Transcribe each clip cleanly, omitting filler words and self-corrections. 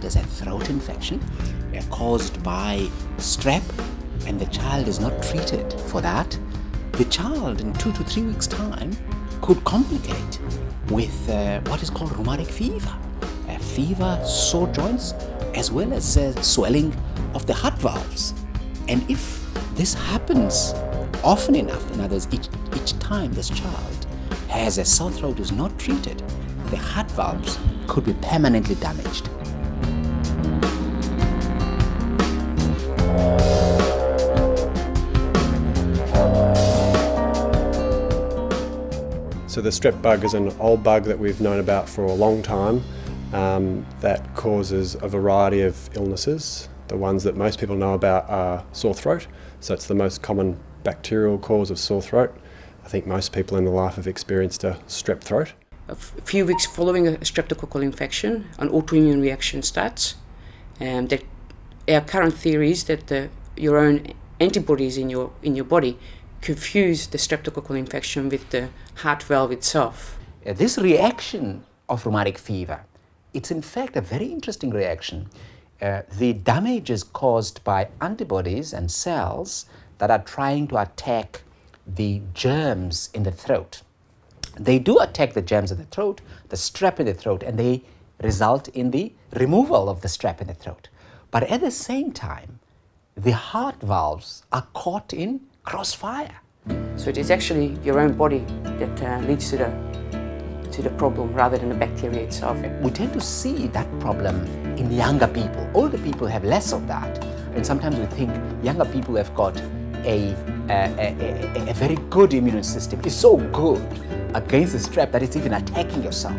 has a throat infection caused by strep and the child is not treated for that, the child in 2 to 3 weeks' time could complicate with what is called rheumatic fever. Fever, sore joints, as well as swelling of the heart valves. And if this happens often enough, in other words, each time this child has a sore throat is not treated, the heart valves could be permanently damaged. So the strep bug is an old bug that we've known about for a long time that causes a variety of illnesses. The ones that most people know about are sore throat, so it's the most common bacterial cause of sore throat. I think most people in their life have experienced a strep throat. A few weeks following a streptococcal infection, an autoimmune reaction starts. Our current theory is that your own antibodies in your body confuse the streptococcal infection with the heart valve itself. This reaction of rheumatic fever, it's in fact a very interesting reaction. The damage is caused by antibodies and cells that are trying to attack the germs in the throat. They do attack the germs in the throat, the strep in the throat, and they result in the removal of the strep in the throat. But at the same time, the heart valves are caught in crossfire. So it is actually your own body that leads to the problem rather than the bacteria itself. We tend to see that problem in younger people. Older people have less of that. And sometimes we think younger people have got a very good immune system. It's so good against the strep that it's even attacking yourself.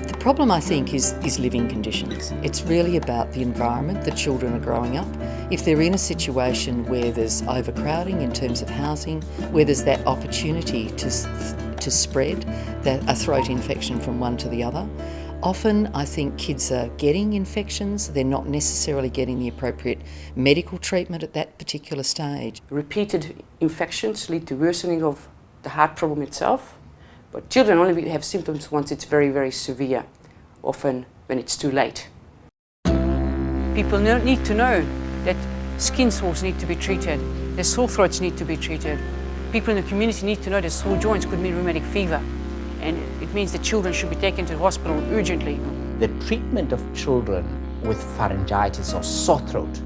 The problem, I think, is living conditions. It's really about the environment that children are growing up. If they're in a situation where there's overcrowding in terms of housing, where there's that opportunity to spread a throat infection from one to the other, often I think kids are getting infections. They're not necessarily getting the appropriate medical treatment at that particular stage. Repeated infections lead to worsening of the heart problem itself, but children only have symptoms once it's very, very severe, often when it's too late. People need to know that skin sores need to be treated, that sore throats need to be treated. People in the community need to know that sore joints could mean rheumatic fever, and it means that children should be taken to the hospital urgently. The treatment of children with pharyngitis or sore throat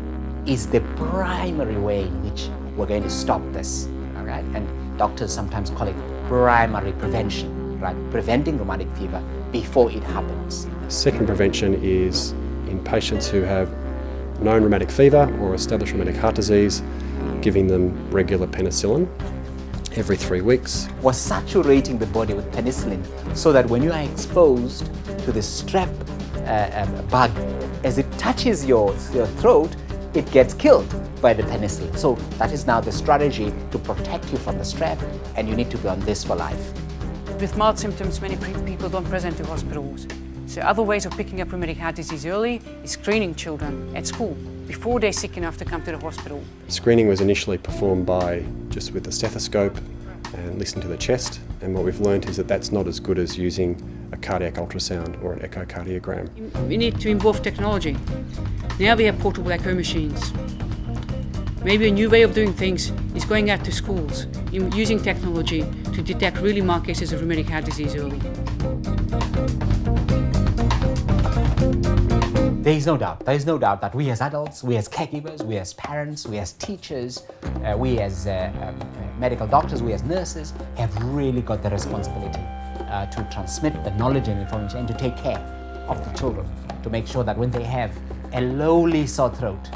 is the primary way in which we're going to stop this, all right? And doctors sometimes call it primary prevention, right? Preventing rheumatic fever before it happens. Second prevention is in patients who have known rheumatic fever or established rheumatic heart disease, giving them regular penicillin every 3 weeks. We're saturating the body with penicillin so that when you are exposed to the strep bug, as it touches your throat, it gets killed by the penicillin. So that is now the strategy to protect you from the strep, and you need to be on this for life. With mild symptoms, many people don't present to hospitals. So other ways of picking up rheumatic heart disease early is screening children at school before they're sick enough to come to the hospital. Screening was initially performed by just with a stethoscope and listen to the chest, and what we've learned is that that's not as good as using a cardiac ultrasound or an echocardiogram. We need to involve technology. Now we have portable echo machines. Maybe a new way of doing things is going out to schools, using technology to detect really mild cases of rheumatic heart disease early. There is no doubt that we as adults, we as caregivers, we as parents, we as teachers, we as medical doctors, we as nurses have really got the responsibility to transmit the knowledge and information and to take care of the children, to make sure that when they have a lowly sore throat,